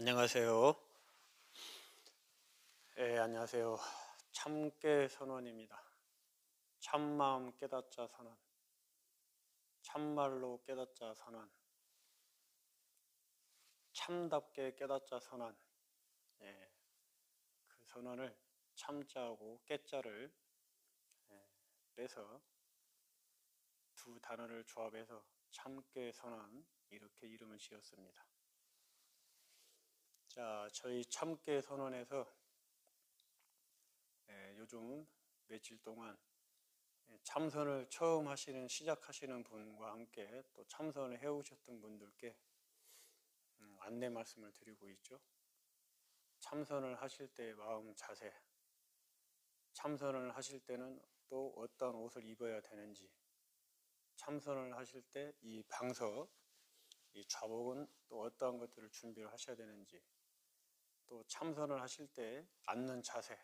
안녕하세요. 안녕하세요. 참깨 선원입니다. 참마음 깨닫자 선언, 참말로 깨닫자 선언, 참답게 깨닫자 선언. 예, 그 선언을 참자하고 깨자를 빼서 두 단어를 조합해서 참깨 선언, 이렇게 이름을 지었습니다. 자, 저희 참깨 선언에서 요즘 며칠 동안 참선을 처음 시작하시는 분과 함께 또 참선을 해오셨던 분들께 안내 말씀을 드리고 있죠. 참선을 하실 때의 마음 자세, 참선을 하실 때는 또 어떤 옷을 입어야 되는지, 참선을 하실 때 이 방석, 이 좌복은 또 어떠한 것들을 준비를 하셔야 되는지, 또 참선을 하실 때 앉는 자세,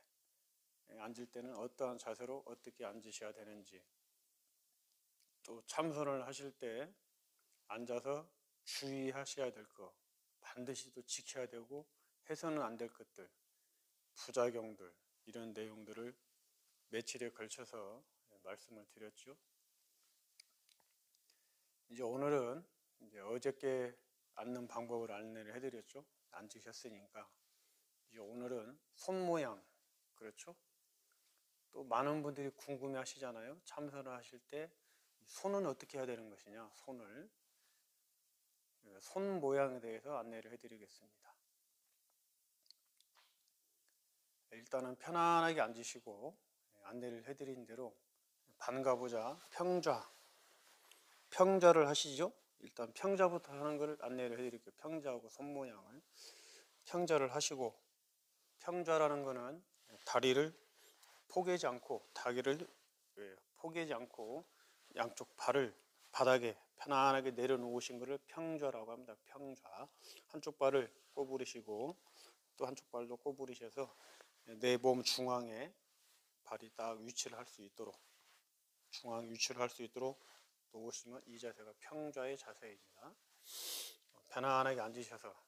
앉을 때는 어떠한 자세로 어떻게 앉으셔야 되는지, 또 참선을 하실 때 앉아서 주의하셔야 될 것, 반드시 또 지켜야 되고 해서는 안 될 것들, 부작용들, 이런 내용들을 며칠에 걸쳐서 말씀을 드렸죠. 이제 오늘은 이제 어저께 앉는 방법을 안내를 해드렸죠. 앉으셨으니까 이제 오늘은 손 모양, 그렇죠? 또 많은 분들이 궁금해 하시잖아요. 참선을 하실 때 손은 어떻게 해야 되는 것이냐, 손 모양에 대해서 안내를 해드리겠습니다. 일단은 편안하게 앉으시고 안내를 해드린 대로 반가보자 평자를 하시죠. 일단 평자부터 하는 것을 안내를 해드릴게요. 평자하고 손 모양을 평자를 하시고, 평자라는 것은 다리를 포개지 않고 양쪽 발을 바닥에 편안하게 내려놓으신 것을 평자라고 합니다. 평자. 한쪽 발을 꼬부리시고 또 한쪽 발도 꼬부리셔서 내 몸 중앙에 발이 딱 위치를 할 수 있도록 놓으시면 이 자세가 평자의 자세입니다. 편안하게 앉으셔서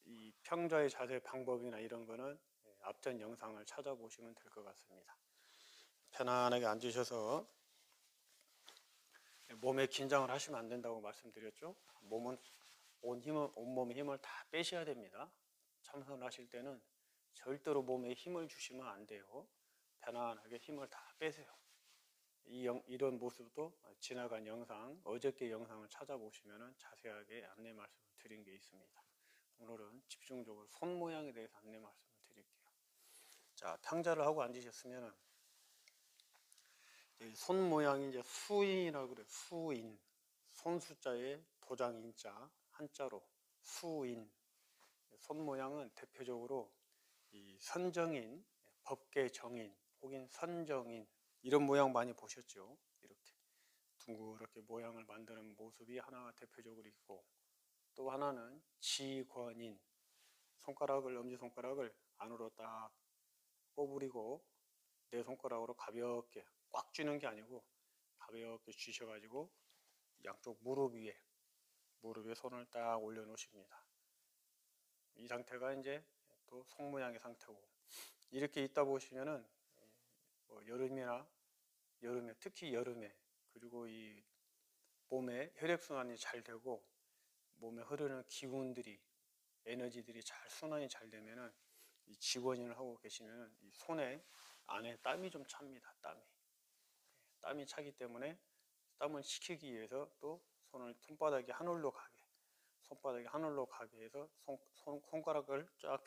이 평자의 자세 방법이나 이런 거는 앞전 영상을 찾아보시면 될 것 같습니다. 편안하게 앉으셔서 몸에 긴장을 하시면 안 된다고 말씀드렸죠. 온몸의 힘을 다 빼셔야 됩니다. 참선을 하실 때는 절대로 몸에 힘을 주시면 안 돼요. 편안하게 힘을 다 빼세요. 이런 모습도 지나간 영상, 어저께 영상을 찾아보시면 자세하게 안내 말씀을 드린 게 있습니다. 오늘은 집중적으로 손 모양에 대해서 안내 말씀을 드릴게요. 자, 평자를 하고 앉으셨으면 손 모양이 이제 수인이라고 그래요. 수인. 손 숫자에 도장 인자 한자로 수인. 손 모양은 대표적으로 이 선정인, 법계 정인 혹은 선정인, 이런 모양 많이 보셨죠? 이렇게 둥그렇게 모양을 만드는 모습이 하나 대표적으로 있고, 또 하나는 지권인, 엄지손가락을 안으로 딱 꼬부리고 내 손가락으로 가볍게 꽉 쥐는 게 아니고 가볍게 쥐셔가지고 양쪽 무릎 위에 손을 딱 올려 놓으십니다. 이 상태가 이제 또 손 모양의 상태고, 이렇게 있다 보시면은 여름에 특히 여름에, 그리고 이 몸에 혈액순환이 잘 되고 몸에 흐르는 기운들이, 에너지들이 순환이 잘 되면은 이 직원인을 하고 계시면은 이 손에 안에 땀이 좀 찹니다. 땀이 차기 때문에 땀을 식히기 위해서 또 손바닥이 하늘로 가게 해서 손가락을 쫙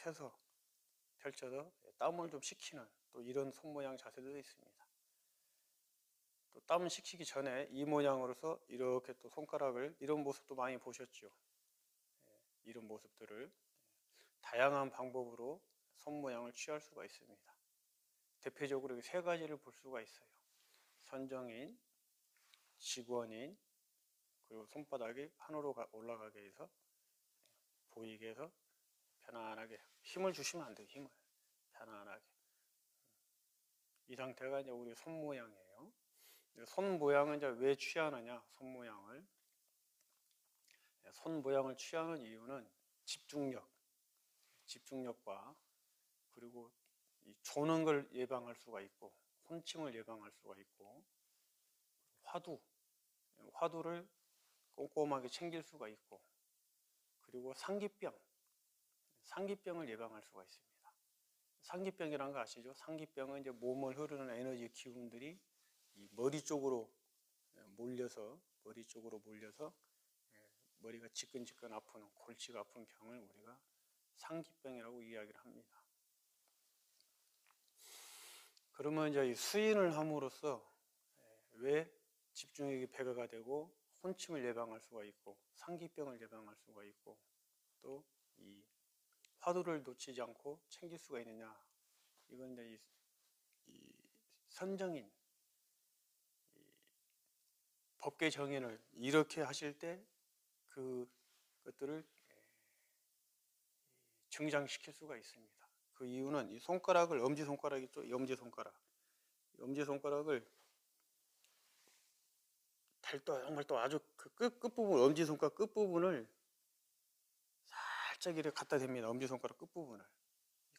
펼쳐서 땀을 좀 식히는 또 이런 손 모양 자세도 있습니다. 또 땀을 식히기 전에 이 모양으로서 이렇게 또 손가락을, 이런 모습도 많이 보셨죠. 이런 모습들을 다양한 방법으로 손 모양을 취할 수가 있습니다. 대표적으로 세 가지를 볼 수가 있어요. 선정인, 직원인, 그리고 손바닥이 하늘로 올라가게 해서 보이게 해서 편안하게 힘을 주시면 안 돼요. 힘을 편안하게. 이 상태가 이제 우리 손 모양이에요. 손 모양은 이제 왜 취하느냐? 손 모양을 취하는 이유는 집중력, 집중력과 그리고 이 조는 걸 예방할 수가 있고 혼침을 예방할 수가 있고 화두를 꼼꼼하게 챙길 수가 있고 그리고 상기병을 예방할 수가 있습니다. 상기병이란 거 아시죠? 상기병은 이제 몸을 흐르는 에너지 기운들이 이 머리 쪽으로 몰려서 머리가 지끈지끈 아픈 골치가 아픈 병을 우리가 상기병이라고 이야기를 합니다. 그러면 이제 수인을 함으로써 왜 집중력이 배가가 되고 혼침을 예방할 수가 있고 상기병을 예방할 수가 있고 또 이 화두를 놓치지 않고 챙길 수가 있느냐? 이건 이제 이 선정인, 법계 정인을 이렇게 하실 때 그것들을 증장시킬 수가 있습니다. 그 이유는 이 손가락을 엄지손가락 있죠? 엄지손가락을 달도 아주 그 끝부분 엄지손가락 끝부분을 살짝 이렇게 갖다 댑니다. 엄지손가락 끝부분을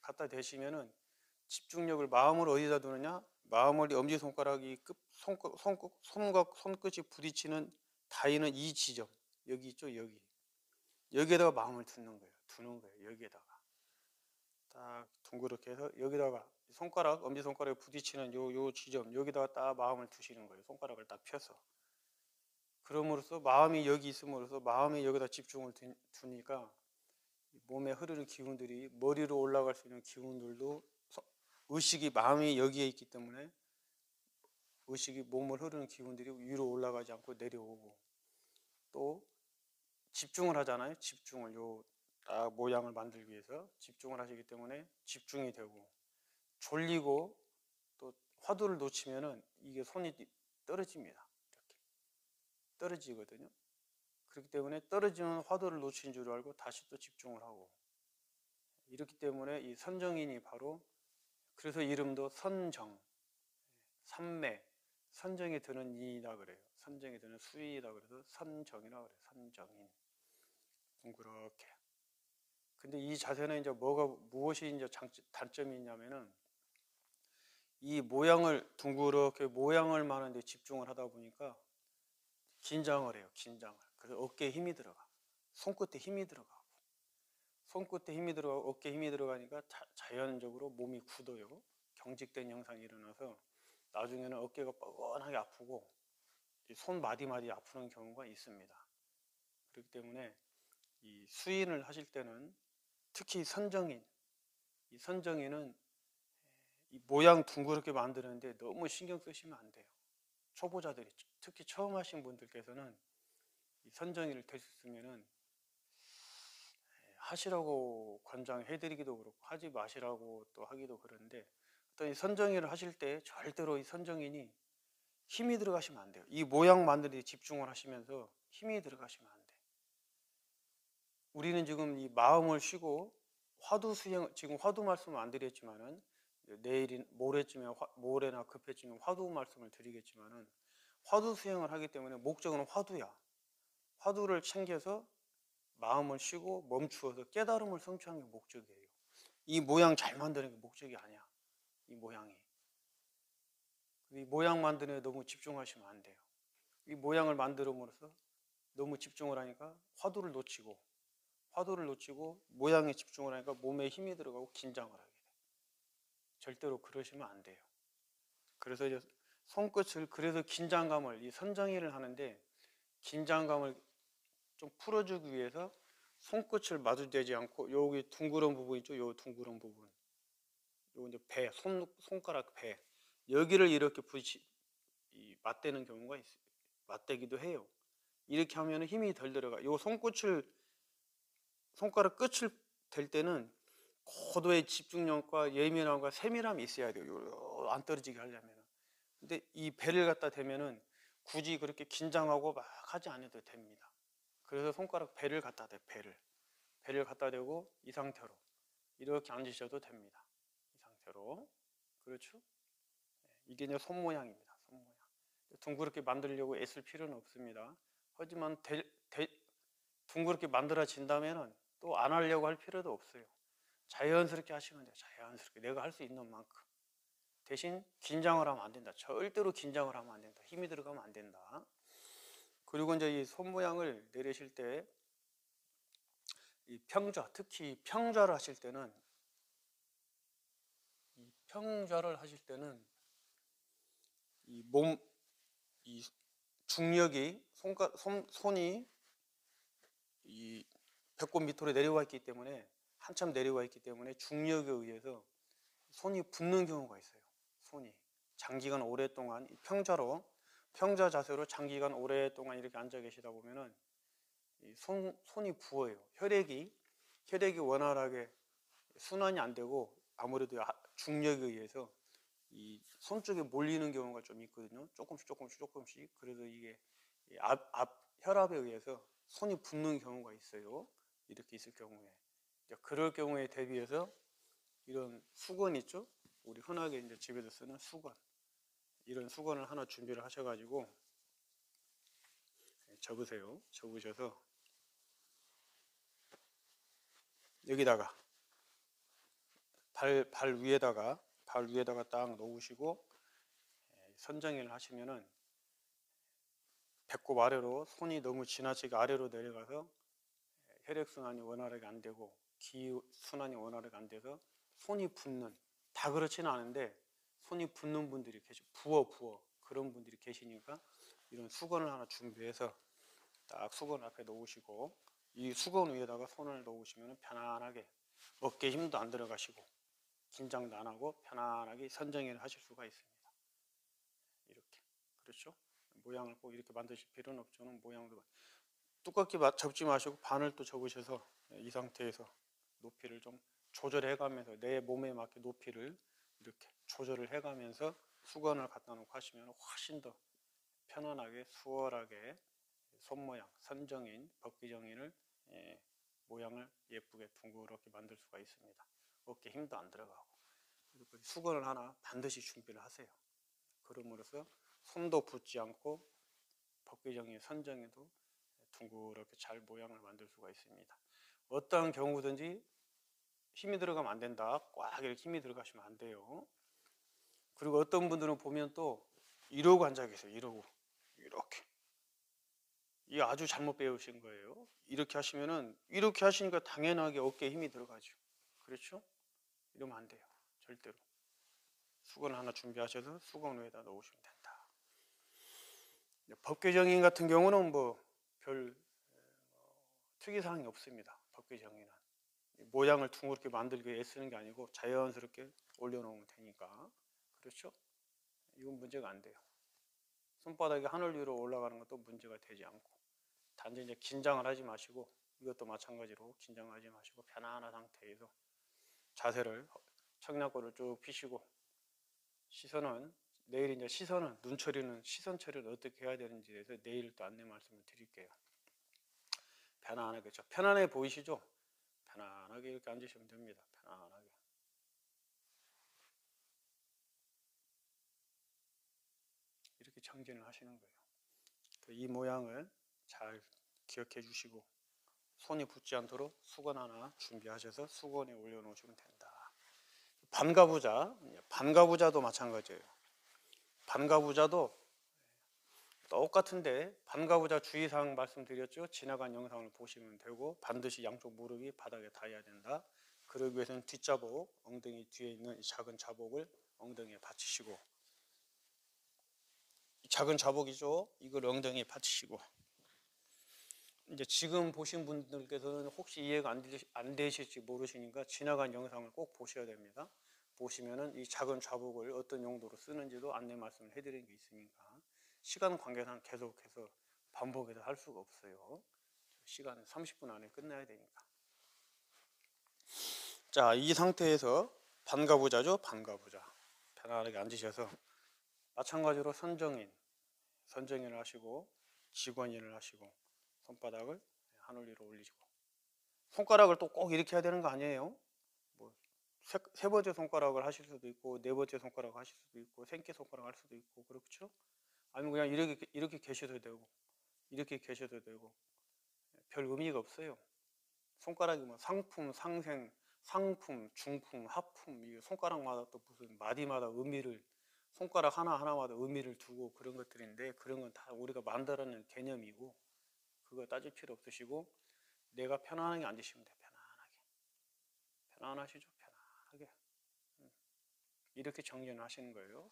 갖다 대시면은 집중력을 마음을 어디다 두느냐? 마음을 엄지손가락이 손끝이 부딪히는 닿이는 이 지점 여기 있죠? 여기에다가 마음을 두는 거예요. 여기에다가 딱 둥그렇게 해서 여기다가 엄지손가락에 부딪히는 요 지점 여기다가 딱 마음을 두시는 거예요. 손가락을 딱 펴서. 그럼으로써 마음이 여기 있음으로써 마음이 여기다 집중을 두니까 몸에 흐르는 기운들이 머리로 올라갈 수 있는 기운들도 의식이 마음이 여기에 있기 때문에 의식이 몸을 흐르는 기운들이 위로 올라가지 않고 내려오고 또 집중을 하잖아요. 집중을 딱 모양을 만들기 위해서 집중을 하시기 때문에 집중이 되고 졸리고 또 화두를 놓치면은 이게 손이 떨어집니다. 이렇게 떨어지거든요. 그렇기 때문에 떨어지는 화두를 놓친 줄 알고 다시 또 집중을 하고 이렇기 때문에 이 선정인이 바로 그래서 이름도 선정, 삼매, 선정이 드는 인이다 그래요. 선정이 드는 수이다 그래서 선정이라 그래요. 선정인. 둥그렇게. 근데 이 자세는 이제 무엇이 이제 단점이 있냐면은 이 모양을 둥그렇게 모양을 만드는데 집중을 하다 보니까 긴장을 해요. 그래서 어깨에 힘이 들어가. 손끝에 힘이 들어가고 어깨에 힘이 들어가니까 자연적으로 몸이 굳어요. 경직된 현상이 일어나서 나중에는 어깨가 뻐근하게 아프고 손 마디마디 아프는 경우가 있습니다. 그렇기 때문에 이 수인을 하실 때는 특히 이 선정인은 이 모양 둥그렇게 만드는데 너무 신경 쓰시면 안 돼요. 초보자들이 특히 처음 하신 분들께서는 이 선정인을 될 수 있으면은 하시라고 권장해드리기도 그렇고 하지 마시라고 또 하기도 그런데 어떤 이 선정인을 하실 때 절대로 이 선정인이 힘이 들어가시면 안 돼요. 이 모양 만드는 데 집중을 하시면서 힘이 들어가시면 안 돼요. 우리는 지금 이 마음을 쉬고 지금 화두 말씀을 안 드렸지만은 모레나 급해지면 화두 말씀을 드리겠지만은 화두 수행을 하기 때문에 목적은 화두야. 화두를 챙겨서 마음을 쉬고 멈추어서 깨달음을 성취하는 게 목적이에요. 이 모양 잘 만드는 게 목적이 아니야. 이 모양 만드는 데 너무 집중하시면 안 돼요. 이 모양을 만들음으로써 너무 집중을 하니까 화두를 놓치고 모양에 집중을 하니까 몸에 힘이 들어가고 긴장을 하게 돼요. 절대로 그러시면 안 돼요. 그래서 이제 그래서 긴장감을 이 선정일을 하는데 긴장감을 좀 풀어주기 위해서 손끝을 마주대지 않고 여기 둥그런 부분 있죠? 요 둥그런 부분. 요 이제 손가락 배. 여기를 이렇게 맞대는 경우가 있어요. 맞대기도 해요. 이렇게 하면 힘이 덜 들어가. 요 손가락 끝을 댈 때는 고도의 집중력과 예민함과 세밀함이 있어야 돼요. 안 떨어지게 하려면. 근데 이 배를 갖다 대면은 굳이 그렇게 긴장하고 막 하지 않아도 됩니다. 그래서 손가락 배를 갖다 대, 배를 갖다 대고 이 상태로 이렇게 앉으셔도 됩니다. 이 상태로. 그렇죠? 이게 이제 손 모양입니다. 손 모양. 둥그렇게 만들려고 애쓸 필요는 없습니다. 하지만 둥그렇게 만들어진다면 또 안 하려고 할 필요도 없어요. 자연스럽게 하시면 돼요. 자연스럽게 내가 할 수 있는 만큼. 대신 긴장을 하면 안 된다. 절대로 긴장을 하면 안 된다. 힘이 들어가면 안 된다. 그리고 이제 이 손 모양을 내리실 때 이 평좌, 특히 평좌를 하실 때는 이 평좌를 하실 때는 이 몸, 이 중력이 손이 이 배꼽 밑으로 내려와 있기 때문에 한참 내려와 있기 때문에 중력에 의해서 손이 붓는 경우가 있어요. 손이 장기간 오랫동안 평좌 자세로 장기간 오랫동안 이렇게 앉아 계시다 보면은 이 손이 부어요. 혈액이 원활하게 순환이 안 되고 아무래도 중력에 의해서 이 손 쪽에 몰리는 경우가 좀 있거든요. 조금씩. 그래서 이게 앞 혈압에 의해서 손이 붓는 경우가 있어요. 이렇게 있을 경우에. 그럴 경우에 대비해서 이런 수건 있죠? 우리 흔하게 이제 집에서 쓰는 수건. 이런 수건을 하나 준비를 하셔가지고 접으세요. 접으셔서 여기다가 발 위에다가 딱 놓으시고 선정을 하시면은 배꼽 아래로 손이 너무 지나치게 아래로 내려가서 혈액순환이 원활하게 안 되고 기순환이 원활하게 안 돼서 손이 붓는, 다 그렇지는 않은데 손이 붓는 분들이 부어 그런 분들이 계시니까 이런 수건을 하나 준비해서 딱 수건 앞에 놓으시고 이 수건 위에다가 손을 놓으시면 편안하게 어깨 힘도 안 들어가시고 긴장도 안 하고 편안하게 선정을 하실 수가 있습니다. 이렇게. 그렇죠? 모양을 꼭 이렇게 만드실 필요는 없죠. 모양도 두껍게 접지 마시고 반을 또 접으셔서 이 상태에서 높이를 좀 조절해 가면서 내 몸에 맞게 높이를 이렇게 조절을 해 가면서 수건을 갖다 놓고 하시면 훨씬 더 편안하게 수월하게 손모양, 선정인, 법기정인을 모양을 예쁘게 둥그렇게 만들 수가 있습니다. 어깨 힘도 안 들어가고. 그리고 수건을 하나 반드시 준비를 하세요. 그럼으로써 손도 붓지 않고 법기정인, 선정에도 둥그렇게 잘 모양을 만들 수가 있습니다. 어떠한 경우든지 힘이 들어가면 안 된다. 꽉 이렇게 힘이 들어가시면 안 돼요. 그리고 어떤 분들은 보면 또 이러고 앉아 계세요. 이러고 이렇게. 이게 아주 잘못 배우신 거예요. 이렇게 하시면은 이렇게 하시니까 당연하게 어깨에 힘이 들어가죠. 그렇죠? 이러면 안 돼요. 절대로. 수건을 하나 준비하셔서 수건 위에다 놓으시면 된다. 법계정인 같은 경우는 뭐 별 특이사항이 없습니다. 법계정인은 모양을 둥그렇게 만들기 위해 애쓰는 게 아니고 자연스럽게 올려놓으면 되니까. 그렇죠? 이건 문제가 안 돼요. 손바닥이 하늘 위로 올라가는 것도 문제가 되지 않고 단지 이제 긴장을 하지 마시고 이것도 마찬가지로 긴장하지 마시고 편안한 상태에서 자세를 청량골을 쭉 펴시고 내일 이제 눈 처리는 시선 처리를 어떻게 해야 되는지에 대해서 내일 또 안내 말씀을 드릴게요. 편안하게, 그렇죠? 편안해 보이시죠? 편안하게 이렇게 앉으시면 됩니다. 편안하게. 이렇게 정진을 하시는 거예요. 이 모양을 잘 기억해 주시고 손이 붓지 않도록 수건 하나 준비하셔서 수건에 올려놓으시면 된다. 반가부자도 마찬가지예요. 반가부자도 똑같은데 반가부자 주의사항 말씀드렸죠. 지나간 영상을 보시면 되고 반드시 양쪽 무릎이 바닥에 닿아야 된다. 그러기 위해서는 뒷자복, 엉덩이 뒤에 있는 이 작은 자복을 엉덩이에 받치시고 이 작은 자복이죠. 이걸 엉덩이에 받치시고 이제 지금 보신 분들께서는 혹시 이해가 안 되실지 모르시니까 지나간 영상을 꼭 보셔야 됩니다. 보시면은 이 작은 자복을 어떤 용도로 쓰는지도 안내 말씀을 해드린 게 있으니까 시간 관계상 계속해서 반복해서 할 수가 없어요. 시간은 30분 안에 끝나야 되니까. 자, 이 상태에서 반가부자죠. 반가부자. 편안하게 앉으셔서 마찬가지로 선정인을 하시고 직원인을 하시고 손바닥을 하늘 위로 올리시고 손가락을 또 꼭 이렇게 해야 되는 거 아니에요. 뭐 세 번째 손가락을 하실 수도 있고 네 번째 손가락 하실 수도 있고 생깨 손가락 할 수도 있고 그렇죠. 아니면 그냥 이렇게 계셔도 되고 이렇게 계셔도 되고 별 의미가 없어요. 손가락이 뭐 상품, 상생, 상품, 중품, 하품, 이 손가락마다 또 무슨 마디마다 의미를, 손가락 하나하나마다 의미를 두고 그런 것들인데, 그런 건 다 우리가 만들어낸 개념이고 그거 따질 필요 없으시고 내가 편안하게 앉으시면 돼. 편안하시죠? 편안하게. 이렇게 정리를 하시는 거예요.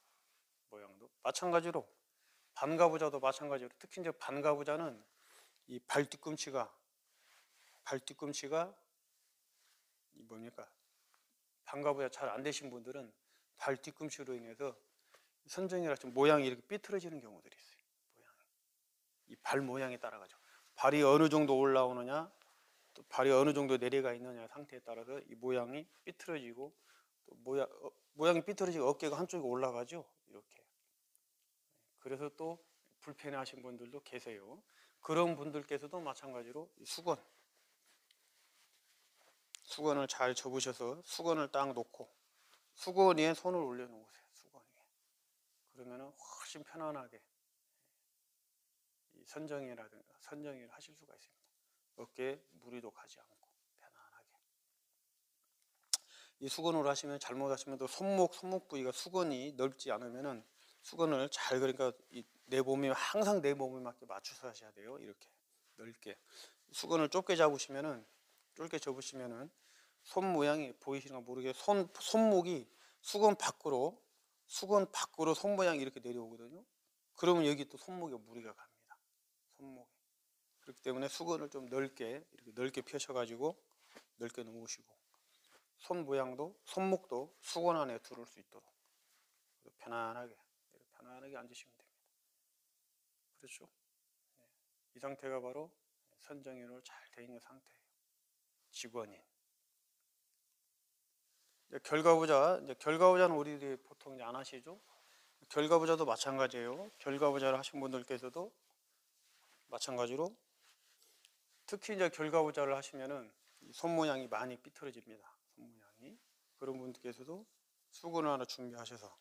모양도 마찬가지로 반가부자도 마찬가지로, 특히 이제 반가부자는 이 발뒤꿈치가 뭡니까? 반가부자 잘 안 되신 분들은 발 뒤꿈치로 인해서 선정이라 좀 모양이 이렇게 삐뚤어지는 경우들이 있어요. 이 발 모양에 따라가죠. 발이 어느 정도 올라오느냐, 또 발이 어느 정도 내려가 있느냐 상태에 따라서 이 모양이 삐뚤어지고, 또 모양이 삐뚤어지고 어깨가 한쪽에 올라가죠. 이렇게. 그래서 또 불편해하신 분들도 계세요. 그런 분들께서도 마찬가지로 수건을 잘 접으셔서 수건을 딱 놓고 수건 위에 손을 올려놓으세요. 수건 위에. 그러면은 훨씬 편안하게 이 선정을 하실 수가 있습니다. 어깨에 무리도 가지 않고 편안하게. 이 수건으로 하시면, 잘못하시면 또 손목 부위가 수건이 넓지 않으면은 수건을 잘, 그러니까 내 몸에 항상 내 몸에 맞게 맞춰서 하셔야 돼요. 이렇게 넓게. 수건을 좁게 접으시면은 손 모양이 보이시는가 모르게 손목이 수건 밖으로 손 모양이 이렇게 내려오거든요. 그러면 여기 또 손목에 무리가 갑니다. 손목에. 그렇기 때문에 수건을 좀 이렇게 넓게 펴셔가지고 넓게 놓으시고, 손목도 수건 안에 들어올 수 있도록 편안하게 앉으시면 됩니다. 그렇죠? 이 상태가 바로 선정혈을 잘 돼 있는 상태예요. 직원인. 결과부자는 우리들이 보통 안 하시죠? 결과부자도 마찬가지예요. 결과부자를 하신 분들께서도 마찬가지로, 특히 이제 결과부자를 하시면은 손 모양이 많이 삐뚤어집니다. 손 모양이. 그런 분들께서도 수건을 하나 준비해서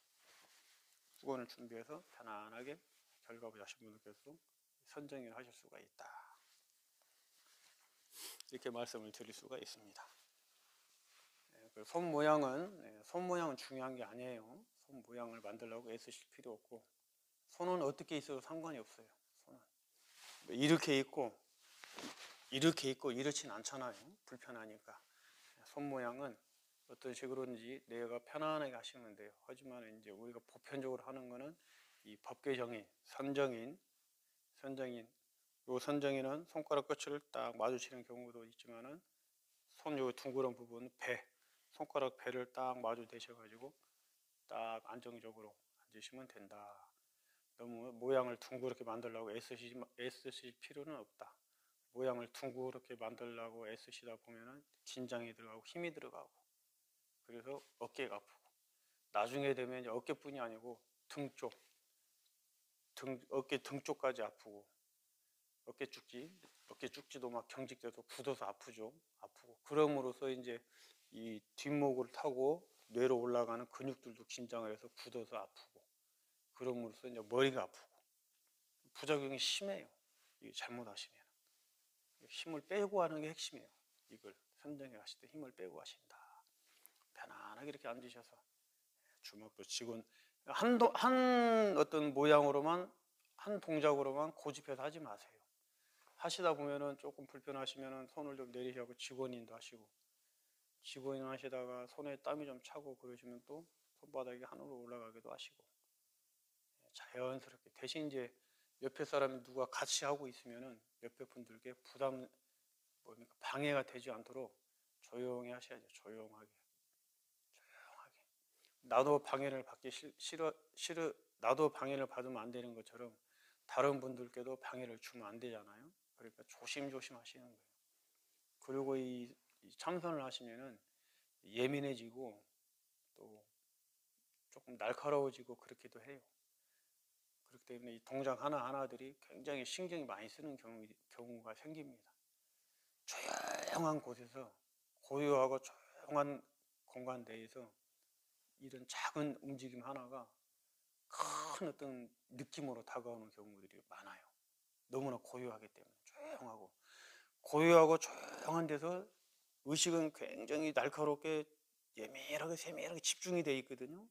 편안하게 결과부자 하신 분들께서도 선정을 하실 수가 있다. 이렇게 말씀을 드릴 수가 있습니다. 손 모양은 중요한 게 아니에요. 손 모양을 만들려고 애쓰실 필요 없고, 손은 어떻게 있어도 상관이 없어요. 손은 이렇게 있고 이렇진 않잖아요. 불편하니까. 손 모양은 어떤 식으로든지 내가 편안하게 하시면 돼요. 하지만 이제 우리가 보편적으로 하는 거는 이 법계 정인, 선정인. 요 선정인은 손가락 끝을 딱 마주치는 경우도 있지만은 손 요 둥그런 부분, 손가락 배를 딱 마주 대셔가지고 딱 안정적으로 앉으시면 된다. 너무 모양을 둥그렇게 만들려고 애쓰실 필요는 없다. 모양을 둥그렇게 만들려고 애쓰시다 보면은 긴장이 들어가고 힘이 들어가고, 그래서 어깨가 아프고, 나중에 되면 이제 어깨뿐이 아니고 어깨 등 쪽까지 아프고, 어깨 쭉지도 막 경직돼서 굳어서 아프죠. 아프고, 그럼으로써 이제 이 뒷목을 타고 뇌로 올라가는 근육들도 긴장을 해서 굳어서 아프고, 그럼으로써 이제 머리가 아프고, 부작용이 심해요. 이게 잘못하시면 힘을 빼고 하는 게 핵심이에요. 이걸 선정해 하실 때 힘을 빼고 하신다. 편안하게 이렇게 앉으셔서 주먹도 쥐고, 한 어떤 모양으로만, 한 동작으로만 고집해서 하지 마세요. 하시다 보면은 조금 불편하시면은 손을 좀 내리시고 직원인도 하시고, 직원인 하시다가 손에 땀이 좀 차고 그러시면 또 손바닥이 하늘로 올라가기도 하시고, 자연스럽게. 대신 이제 옆에 사람이 누가 같이 하고 있으면은 옆에 분들께 방해가 되지 않도록 조용히 하셔야죠. 조용하게. 나도 방해를 받으면 안 되는 것처럼 다른 분들께도 방해를 주면 안 되잖아요. 그러니까 조심조심 하시는 거예요. 그리고 이 참선을 하시면은 예민해지고 또 조금 날카로워지고 그렇기도 해요. 그렇기 때문에 이 동작 하나하나들이 굉장히 신경이 많이 쓰는 경우가 생깁니다. 조용한 곳에서, 고요하고 조용한 공간 내에서 이런 작은 움직임 하나가 큰 어떤 느낌으로 다가오는 경우들이 많아요. 너무나 고요하기 때문에. 고요하고 조용한 데서 의식은 굉장히 날카롭게 예민하게 세밀하게 집중이 되어 있거든요.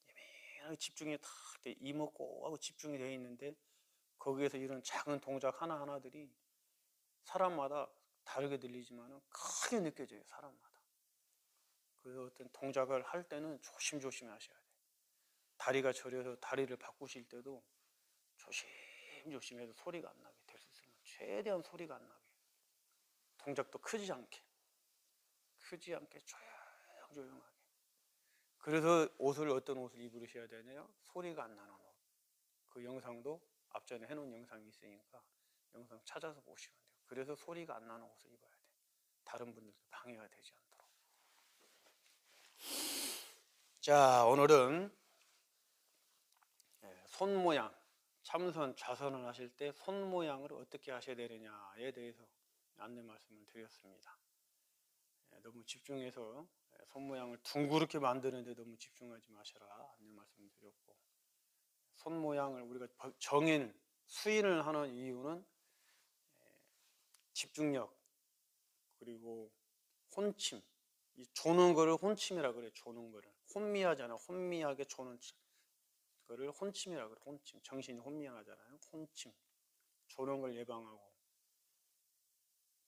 예민하게 집중이 다 이목고 하고 집중이 되어 있는데 거기에서 이런 작은 동작 하나하나들이 사람마다 다르게 들리지만 크게 느껴져요. 사람마다. 그래서 어떤 동작을 할 때는 조심조심 하셔야 돼요. 다리가 저려서 다리를 바꾸실 때도 조심조심해서 소리가 안 나게 될 수 있으면 최대한 소리가 안 나게, 동작도 크지 않게 조용조용하게. 그래서 옷을 어떤 옷을 입으셔야 되냐요? 소리가 안 나는 옷. 그 영상도 앞전에 해놓은 영상이 있으니까 영상 찾아서 보시면 돼요. 그래서 소리가 안 나는 옷을 입어야 돼요. 다른 분들께 방해가 되지 않도록. 자, 오늘은 손 모양, 참선, 좌선을 하실 때 손 모양을 어떻게 하셔야 되느냐에 대해서 안내 말씀을 드렸습니다. 너무 집중해서 손 모양을 둥그렇게 만드는데 너무 집중하지 마셔라 안내 말씀을 드렸고, 손 모양을 우리가 정인, 수인을 하는 이유는 집중력, 그리고 혼침, 이 조는 거를 혼침이라 그래. 조는 거를 혼미하잖아. 혼미하게 조는 거를 혼침이라 그래. 혼침. 정신이 혼미하잖아요. 혼침. 조는 걸 예방하고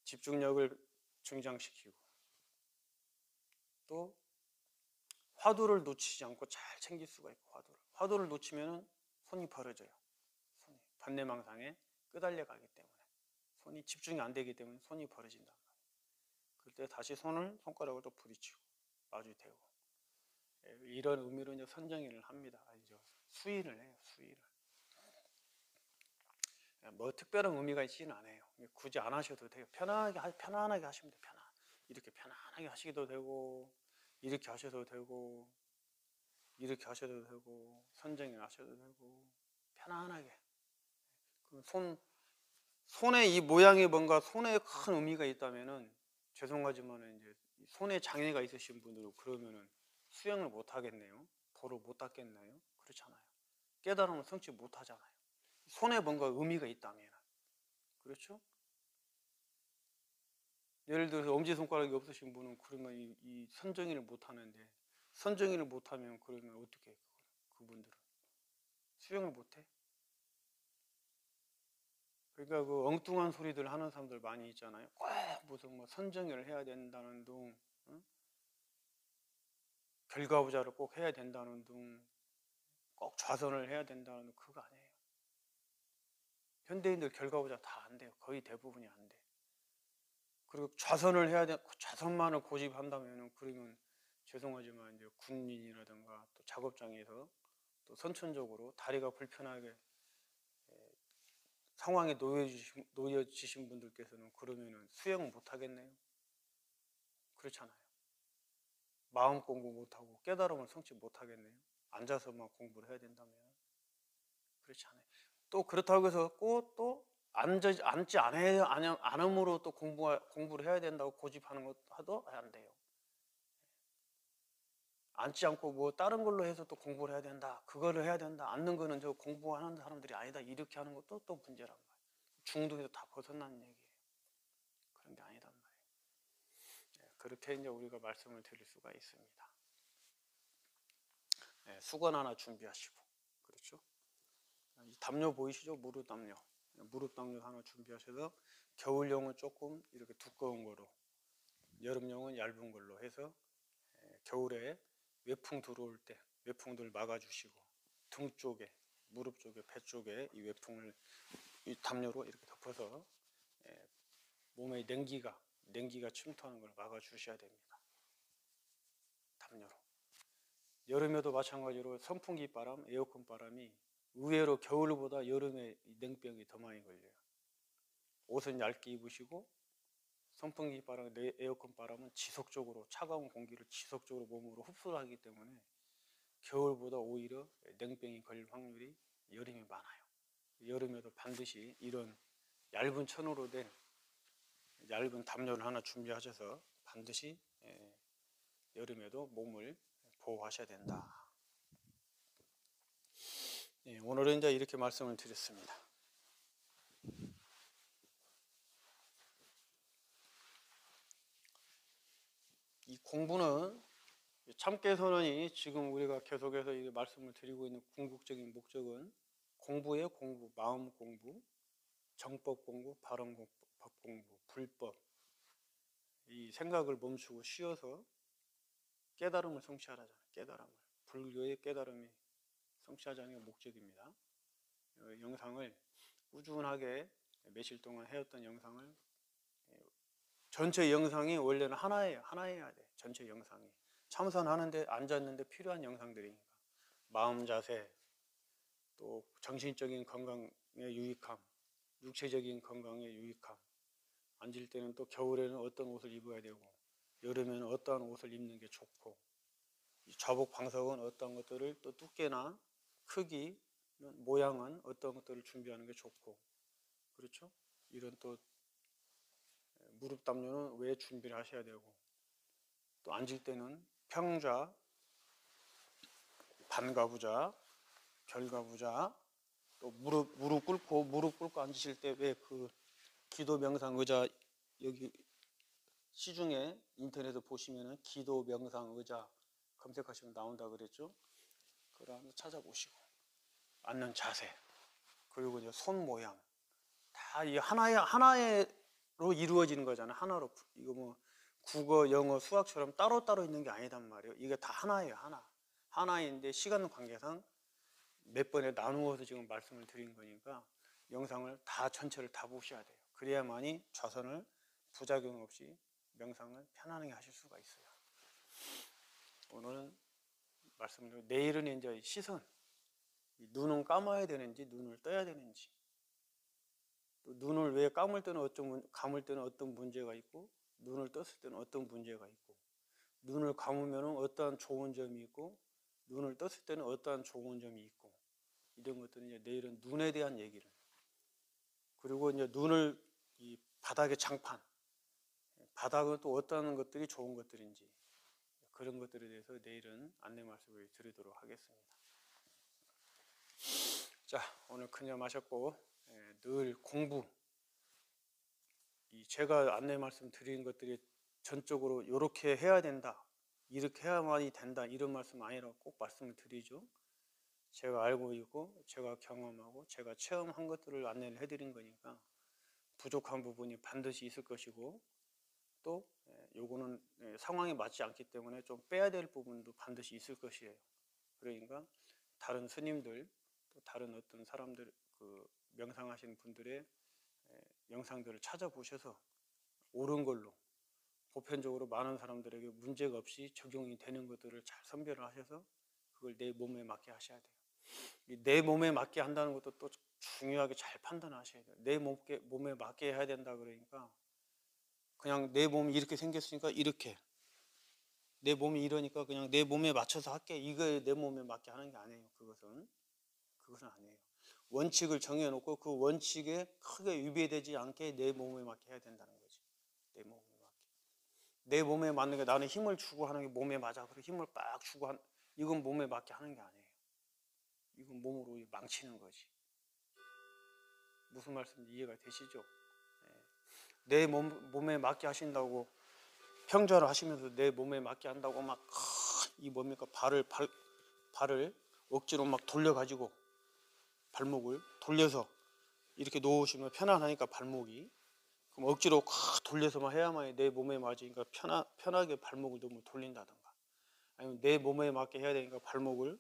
집중력을 증장시키고 또 화두를 놓치지 않고 잘 챙길 수가 있고, 화두를 놓치면 손이 벌어져요. 손이 번뇌망상에 끄달려 가기 때문에, 손이 집중이 안 되기 때문에 손이 벌어진단 말이에요. 그럴 때 다시 손가락을 또 부딪히고 마주 대고, 이런 의미로 이제 선정인을 합니다. 아니죠. 수인을 해요. 수인을. 뭐 특별한 의미가 있지는 않아요. 굳이 안 하셔도 돼요. 편안하게 하시면 돼요. 이렇게 편안하게 하시기도 되고, 이렇게 하셔도 되고, 이렇게 하셔도 되고, 선정인 하셔도 되고, 편안하게. 손에 이 모양이 뭔가 손에 큰 의미가 있다면은, 죄송하지만 이제 손에 장애가 있으신 분들은 그러면은 수행을 못 하겠네요. 도를 못 닦겠네요. 그렇잖아요. 깨달음을 성취 못 하잖아요. 손에 뭔가 의미가 있다면. 그렇죠? 예를 들어서 엄지손가락이 없으신 분은 그러면 이 선정인을 못 하는데, 선정인을 못 하면 그러면 어떻게 해요? 그분들은 수행을 못 해? 그러니까 그 엉뚱한 소리들 하는 사람들 많이 있잖아요. 꼭 무슨 뭐 선정인을 해야 된다는 둥, 응? 결과부자를 꼭 해야 된다는 둥, 꼭 좌선을 해야 된다는 둥, 그거 아니에요. 현대인들 결과부자 다 안 돼요. 거의 대부분이 안 돼. 그리고 좌선을 해야 돼, 좌선만을 고집한다면은 그러면 죄송하지만 이제 군인이라든가 또 작업장에서 또 선천적으로 다리가 불편하게 상황에 놓여지신 분들께서는 그러면은 수행을 못 하겠네요. 그렇잖아요. 마음 공부 못 하고 깨달음을 성취 못 하겠네요. 앉아서만 공부를 해야 된다면. 그렇지 않아요. 또 그렇다고 해서 꼭 또 앉지 않음으로 또 공부를 해야 된다고 고집하는 것도 안 돼요. 앉지 않고 뭐 다른 걸로 해서 또 공부를 해야 된다, 그거를 해야 된다, 앉는 거는 저 공부하는 사람들이 아니다, 이렇게 하는 것도 또 문제란 말이에요. 중독에서 다 벗어난 얘기예요. 그런 게 아니단 말이에요. 그렇게 이제 우리가 말씀을 드릴 수가 있습니다. 수건 하나 준비하시고, 그렇죠? 이 담요 보이시죠? 무릎 담요. 무릎 담요 하나 준비하셔서 겨울용은 조금 이렇게 두꺼운 거로, 여름용은 얇은 걸로 해서 겨울에 외풍 들어올 때 외풍들 막아주시고, 등 쪽에, 무릎 쪽에, 배 쪽에 이 외풍을 이 담요로 이렇게 덮어서 몸에 냉기가 침투하는 걸 막아주셔야 됩니다. 담요로. 여름에도 마찬가지로 선풍기 바람, 에어컨 바람이 의외로 겨울보다 여름에 냉병이 더 많이 걸려요. 옷은 얇게 입으시고 선풍기 바람, 에어컨 바람은 지속적으로 차가운 공기를 지속적으로 몸으로 흡수를 하기 때문에 겨울보다 오히려 냉병이 걸릴 확률이 여름이 많아요. 여름에도 반드시 이런 얇은 천으로 된 얇은 담요를 하나 준비하셔서 반드시 여름에도 몸을 보호하셔야 된다. 오늘은 이제 이렇게 말씀을 드렸습니다. 이 공부는 참깨선언이 지금 우리가 계속해서 이 말씀을 드리고 있는 궁극적인 목적은 공부예요. 공부, 마음 공부, 정법 공부, 발언법 공부, 불법. 이 생각을 멈추고 쉬어서 깨달음을 성취하라잖아요. 깨달음을. 불교의 깨달음이 성취하자는 게 목적입니다. 영상을 꾸준하게 며칠 동안 해왔던 영상을 전체 영상이 원래는 하나예요. 하나여야 돼. 전체 영상이. 참선하는데 앉았는데 필요한 영상들이니까. 마음 자세, 또 정신적인 건강에 유익함, 육체적인 건강에 유익함. 앉을 때는 또 겨울에는 어떤 옷을 입어야 되고 여름에는 어떠한 옷을 입는 게 좋고 좌복 방석은 어떤 것들을 또 두께나 크기, 모양은 어떤 것들을 준비하는 게 좋고 그렇죠? 이런 또 무릎 담요는 왜 준비를 하셔야 되고 또 앉을 때는 평좌, 반가부좌, 결가부좌 또 무릎 꿇고 앉으실 때 왜 그 기도 명상 의자 여기 시중에 인터넷에 보시면은 기도 명상 의자 검색하시면 나온다 그랬죠. 그걸 한번 찾아보시고 앉는 자세 그리고 이제 손 모양 다 이 하나로 이루어지는 거잖아요. 하나로 이거 뭐 국어, 영어, 수학처럼 따로따로 있는 게 아니단 말이에요. 이게 다 하나예요. 하나인데 시간 관계상 몇 번에 나누어서 지금 말씀을 드린 거니까 영상을 다 전체를 다 보셔야 돼요. 그래야만이 좌선을 부작용 없이 명상을 편안하게 하실 수가 있어요. 오늘은 말씀드리고 내일은 이제 시선 눈은 감아야 되는지 눈을 떠야 되는지 또 눈을 왜 감을 때는 감을 때는 어떤 문제가 있고 눈을 떴을 때는 어떤 문제가 있고 눈을 감으면 어떠한 좋은 점이 있고 눈을 떴을 때는 어떠한 좋은 점이 있고 이런 것들은 이제 내일은 눈에 대한 얘기를 그리고 이제 눈을 이 바닥의 장판 바닥은 또 어떤 것들이 좋은 것들인지 그런 것들에 대해서 내일은 안내 말씀을 드리도록 하겠습니다. 자, 오늘 큰염 하셨고 늘 공부 제가 안내 말씀 드리는 것들이 전적으로 이렇게 해야 된다 이렇게 해야만이 된다 이런 말씀 아니라고 꼭 말씀을 드리죠. 제가 알고 있고 제가 경험하고 제가 체험한 것들을 안내를 해드린 거니까 부족한 부분이 반드시 있을 것이고 또 요거는 상황에 맞지 않기 때문에 좀 빼야 될 부분도 반드시 있을 것이에요. 그러니까 다른 스님들 또 다른 어떤 사람들 그 명상하시는 분들의 영상들을 찾아보셔서 옳은 걸로 보편적으로 많은 사람들에게 문제가 없이 적용이 되는 것들을 잘 선별을 하셔서 그걸 내 몸에 맞게 하셔야 돼요. 내 몸에 맞게 한다는 것도 또 중요하게 잘 판단하셔야 돼요. 내 몸에 맞게 해야 된다 그러니까 그냥 내 몸이 이렇게 생겼으니까 이렇게 내 몸이 이러니까 그냥 내 몸에 맞춰서 할게 이거에 내 몸에 맞게 하는 게 아니에요. 그것은 아니에요. 원칙을 정해놓고 그 원칙에 크게 위배되지 않게 내 몸에 맞게 해야 된다는 거지. 내 몸에 맞게. 내 몸에 맞는 게 나는 힘을 주고 하는 게 몸에 맞아. 그리고 힘을 빡 주고 이건 몸에 맞게 하는 게 아니에요. 이건 몸으로 망치는 거지. 무슨 말씀인지 이해가 되시죠? 내 몸에 맞게 하신다고 평좌를 하시면서 내 몸에 맞게 한다고 막 이 뭡니까 발을 억지로 막 돌려가지고 발목을 돌려서 이렇게 놓으시면 편안하니까 발목이 그럼 억지로 돌려서만 해야만 내 몸에 맞으니까 편하게 발목을 너무 돌린다든가 아니면 내 몸에 맞게 해야 되니까 발목을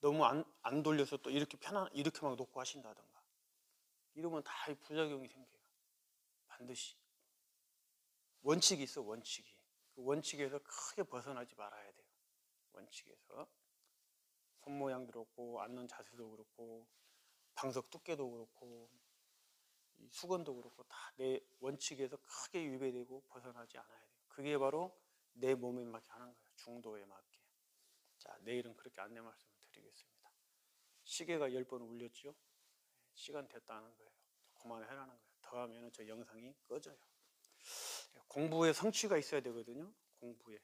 너무 안 돌려서 또 이렇게 이렇게 막 놓고 하신다든가 이러면 다 부작용이 생겨요. 반드시 원칙이 있어. 원칙이 그 원칙에서 크게 벗어나지 말아야 돼요. 원칙에서 손 모양도 그렇고 앉는 자세도 그렇고 방석 두께도 그렇고 이 수건도 그렇고 다 내 원칙에서 크게 위배되고 벗어나지 않아야 돼요. 그게 바로 내 몸에 맞게 하는 거예요. 중도에 맞게. 자, 내일은 그렇게 안내 말씀을 드리겠습니다. 시계가 10번 울렸죠? 시간 됐다는 거예요. 그만해라는 거예요. 더 하면 저 영상이 꺼져요. 공부에 성취가 있어야 되거든요. 공부에.